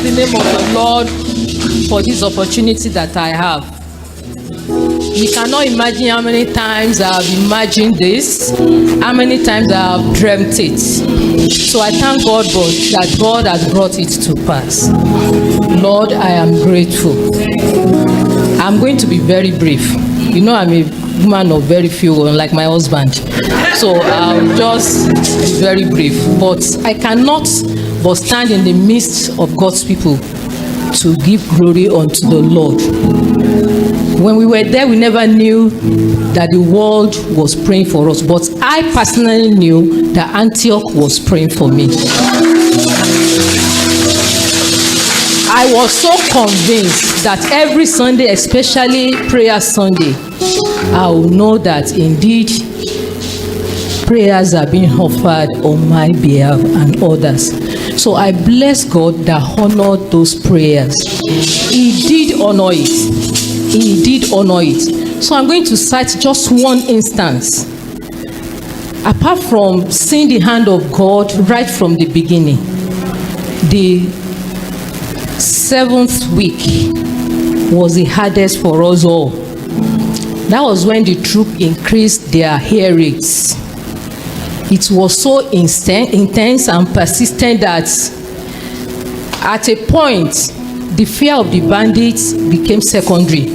the name of the Lord for this opportunity that I have. You cannot imagine how many times I have imagined this, how many times I have dreamt it. So I thank God that God has brought it to pass. Lord, I am grateful. I'm going to be very brief. You know, I'm a woman of very few, unlike my husband. So I'll just be very brief. But I cannot but stand in the midst of God's people to give glory unto the Lord. When we were there, we never knew that the world was praying for us. But I personally knew that Antioch was praying for me. I was so convinced that every Sunday, especially prayer Sunday, I will know that indeed prayers are being offered on my behalf and others. So I bless God that honored those prayers. He did honor it. He did honor it. So I'm going to cite just one instance. Apart from seeing the hand of God right from the beginning, the 7th week was the hardest for us all. That was when the troop increased their hair rates. It was so intense and persistent that at a point, the fear of the bandits became secondary.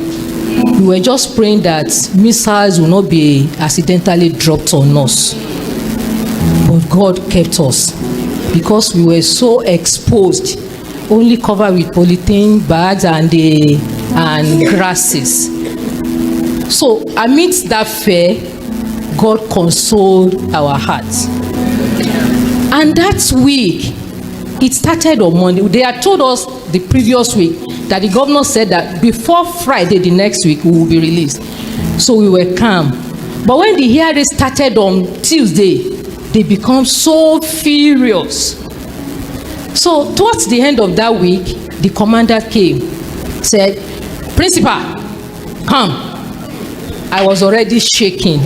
We were just praying that missiles will not be accidentally dropped on us. But God kept us because we were so exposed, only covered with polythene bags and grasses. So amidst that fear, God consoled our hearts. And that week, it started on Monday. They had told us the previous week that the governor said that before Friday the next week we will be released. So we were calm. But when the hearing started on Tuesday, they become so furious. So towards the end of that week, the commander came, said, "Principal, come." I was already shaking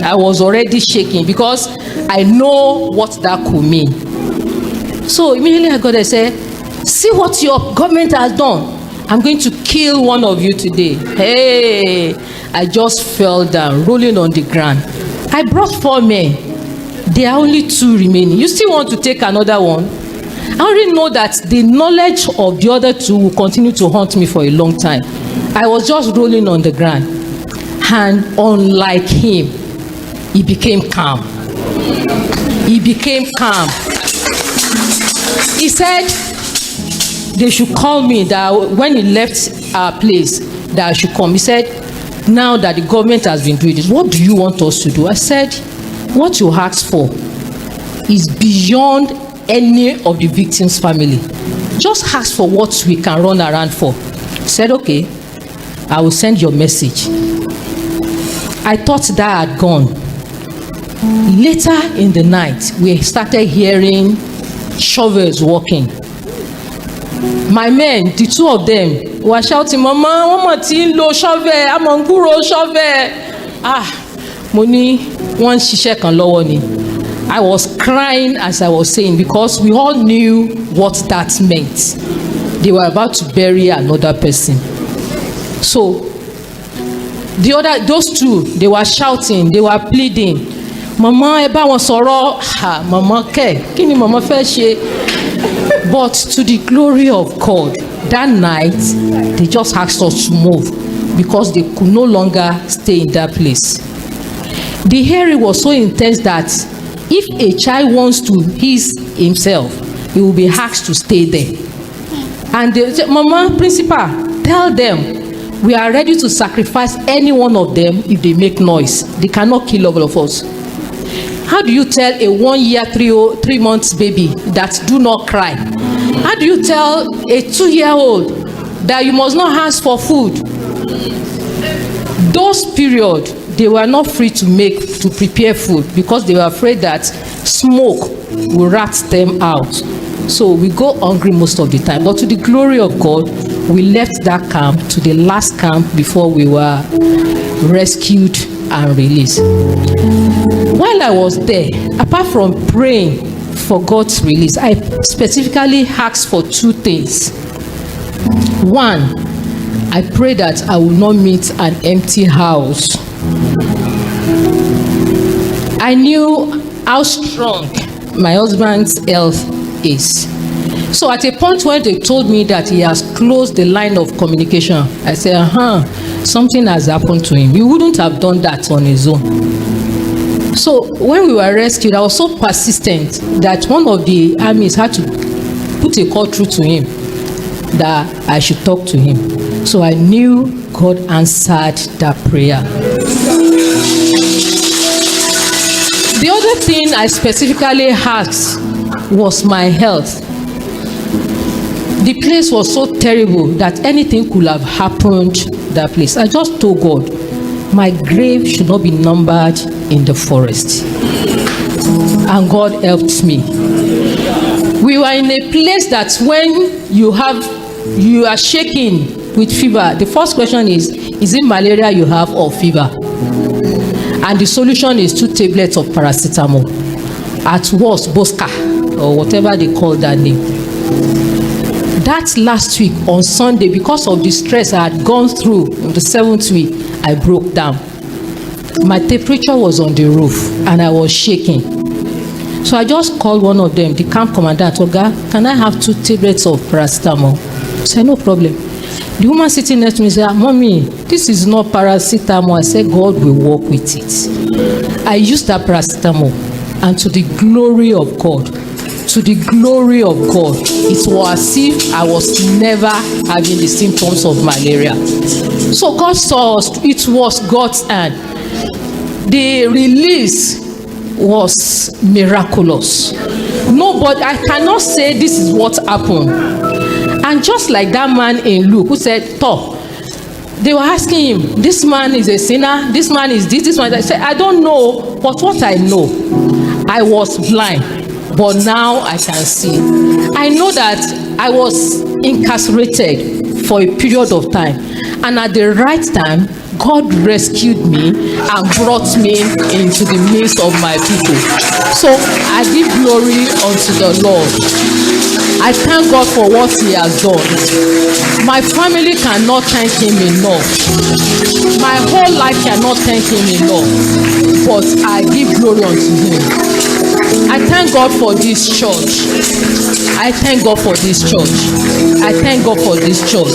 because I know what that could mean. So immediately I got there and said, "See what your government has done. I'm going to kill one of you today." Hey, I just fell down, rolling on the ground. I brought 4 men. There are only 2 remaining. You still want to take another one? I already know that the knowledge of the other 2 will continue to haunt me for a long time. I was just rolling on the ground. And unlike him, he became calm. He became calm. He said they should call me, that when he left our place, that I should come. He said, "Now that the government has been doing this, what do you want us to do?" I said, "What you asked for is beyond any of the victims' family. Just ask for what we can run around for." He said, "Okay, I will send your message." I thought that had gone. Later in the night, we started hearing shovels walking. My men, the 2 of them, were shouting, "Mama, one more thing, lo shovel, amonguro shovel." Mo ní wọ́n ṣiṣẹ́ kan lọ́wọ́ ni. I was crying as I was saying because we all knew what that meant. They were about to bury another person. So those 2, they were shouting, they were pleading, "Mama, ẹ bá wọn sọ̀rọ̀." Mama kí ni mama fẹ́ ṣe? But to the glory of God, that night they just asked us to move because they could no longer stay in that place. The hearing was so intense that if a child wants to ease himself, he will be asked to stay there. And they said, "Mama, principal, tell them we are ready to sacrifice any one of them if they make noise. They cannot kill all of us." How do you tell a 1 year, 3 months baby that do not cry? How do you tell a 2-year-old that you must not ask for food? Those period, they were not free to prepare food because they were afraid that smoke will rat them out. So we go hungry most of the time. But to the glory of God, we left that camp to the last camp before we were rescued and released. While I was there, apart from praying for God's release, I specifically asked for 2 things. One, I pray that I will not meet an empty house. I knew how strong my husband's health is. So at a point when they told me that he has closed the line of communication, I said, something has happened to him. He wouldn't have done that on his own. So when we were rescued, I was so persistent that one of the armies had to put a call through to him that I should talk to him. So I knew God answered that prayer. The other thing I specifically asked was my health. The place was so terrible that anything could have happened that place. I just told God, my grave should not be numbered in the forest. And God helped me. We were in a place that when you are shaking with fever, the first question is it malaria you have or fever? And the solution is 2 tablets of paracetamol. At worst, Bosca, or whatever they call that name. That last week on Sunday, because of the stress I had gone through in the 7th week, I broke down. My temperature was on the roof and I was shaking. So I just called one of them, the camp commandant, Oga, can I have 2 tablets of paracetamol? I said, no problem. The woman sitting next to me said, Mommy, this is not paracetamol. I said, God will work with it. I used that paracetamol, and to the glory of God, it was as if I was never having the symptoms of malaria. So God saw us, it was God's hand. The release was miraculous. Nobody, I cannot say this is what happened. And just like that man in Luke who said, they were asking him, this man is a sinner, this man is this man is that. I said, I don't know, but what I know, I was blind, but now I can see. I know that I was incarcerated for a period of time, and at the right time, God rescued me and brought me into the midst of my people. So I give glory unto the Lord. I thank God for what He has done. My family cannot thank Him enough. My whole life cannot thank Him enough. But I give glory unto Him. I thank God for this church. I thank God for this church. I thank God for this church.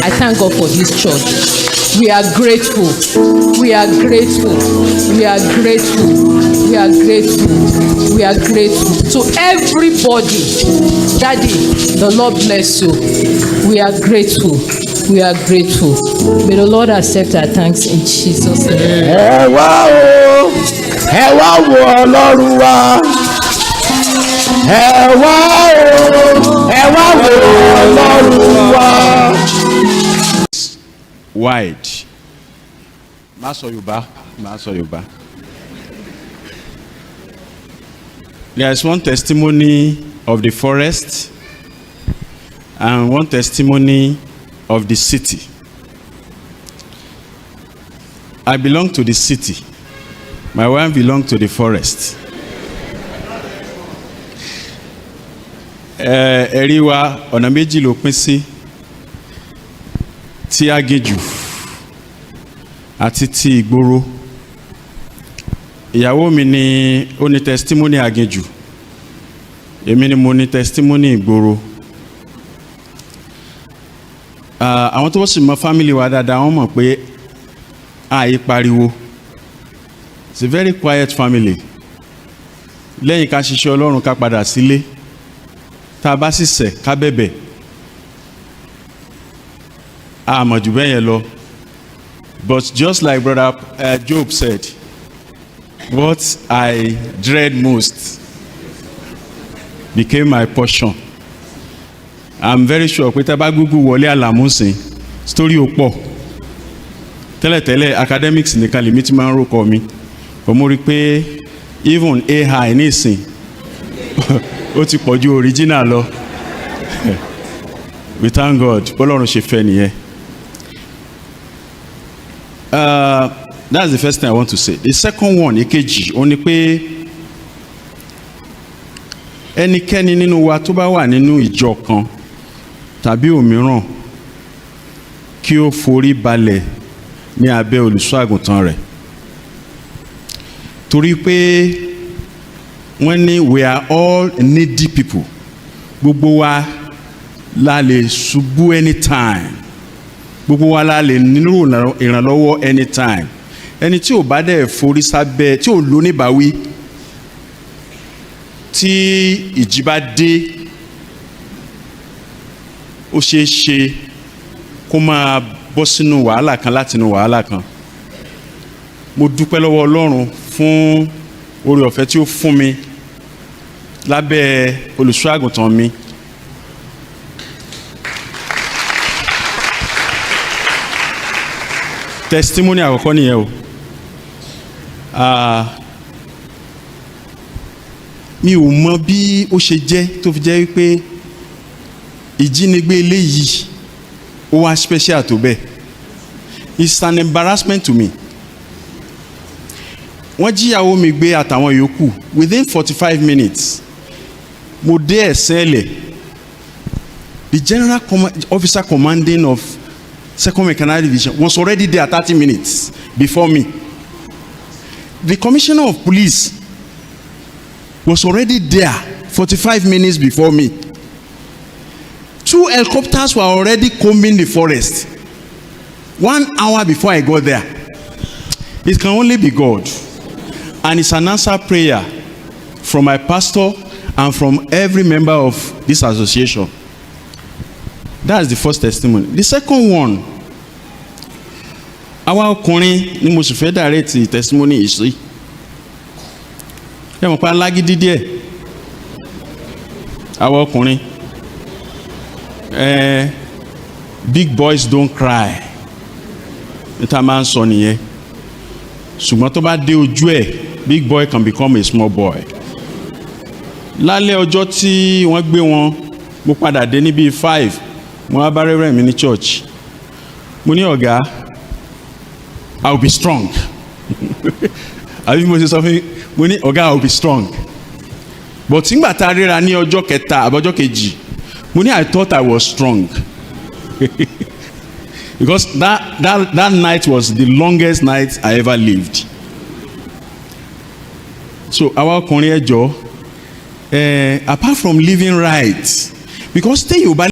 I thank God for this church. We are grateful. We are grateful. We are grateful. We are grateful. We are grateful to everybody. Daddy, the Lord bless you. We are grateful. We are grateful. May the Lord accept our thanks in Jesus' name. Wide. Masoyoba. There is one testimony of the forest and one testimony of the city. I belong to the city. My wife belongs to the forest. Ẹ̀rí wa ọ̀nà méjì ló pín sí. Ti aginjù àti ti ìgboro. Ìyàwó mi ni ó ní testimony aginjù. Èmi ni mo ní testimony ìgboro. Àwọn tó sì mọ family wa dáadáa wọ́n mọ̀ pé àì pariwo. It's a very quiet family. Lẹ́yìn ká ṣiṣẹ́ Ọlọ́run ká padà sílé. Tá bá sì ṣẹ̀ ká bẹ̀bẹ̀. Àmọ̀jù bẹ́ẹ̀ yẹn lọ. But just like Brother Job said, what I dread most became my portion. I'm very sure pé tá bá Google wọlé àlàmúsìn story ó pọ̀. Tẹ́lẹ̀tẹ́lẹ̀ academics nìkan lèmi ti máa ń rókọ mi. Mo rí pé even AI nísìn ó ti pọ̀ ju original lọ. We thank God. Bọ́lọ́run ṣe fẹ́ nìyẹn. That's the first thing I want to say. The second one, èkejì, ó ní pé ẹnikẹ́ni nínú wa tó bá wà nínú ìjọ kan tàbí òmíràn kí ó forí balẹ̀ ní abẹ́ olùṣọ́ àgùntàn rẹ̀. Torí pé wọ́n ní we are all needy people. Gbogbo wa la lè ṣubú anytime. Gbogbo wa la lè nílò ìrànlọ́wọ́ anytime. Ẹni tí ò bá dẹ̀ forí sábẹ́, tí ò lóníbàáwí, tí ìjì bá dé, ó ṣeé ṣe kó máa bọ́ sínú wàhálà kan láti inú wàhálà kan. Mo dúpẹ́ lọ́wọ́ Ọlọ́run fún oore ọ̀fẹ́ tí ó fún mi lábẹ́ olùṣọ́ àgùntàn mi. Testimony àkọ́kọ́ nìyẹn o. Mi ò mọ bí ó ṣe jẹ́ tó fi jẹ́ wípé ìjínigbé eléyìí ó wá special tó bẹ́ẹ̀. It's an embarrassment to me. Wọ́n jíyàwó mi gbé àtàwọn yòókù within 45 minutes. Mo dé ẹ̀sẹ̀lẹ̀. The general officer commanding of 2nd Mechanized Division was already there 30 minutes before me. The commissioner of police was already there 45 minutes before me. 2 helicopters were already combing the forest 1 hour before I got there. It can only be God. And it's an answered prayer from my pastor and from every member of this association. That's the first testimony. The second one, àwa ọkùnrin ni mo sì fẹ́ direct testimony yìí sí. Ẹ mọ̀ pé alágídí díẹ̀. Àwa ọkùnrin. Big boys don't cry. Níta máa ń sọ nìyẹn. Ṣùgbọ́n tó bá dé ojú ẹ̀, big boy can become a small boy. Lálẹ́ ọjọ́ tí wọ́n gbé wọn, mo padà dé ní bíi 5. Mo wá bá rẹ́rẹ́ mi ní church. Mo ní ọ̀gá, I will be strong. Àbí mo ṣe sọ fún mi, mo ní ọ̀gá I will be strong. But nígbà tá a ríra ní ọjọ́ kẹta àbọ̀jọ́ kejì, mo ní I thought I was strong. Because that night was the longest night I ever lived. So àwa ọkùnrin ẹ jọ̀ọ́, apart from living right, because téèyàn ò bá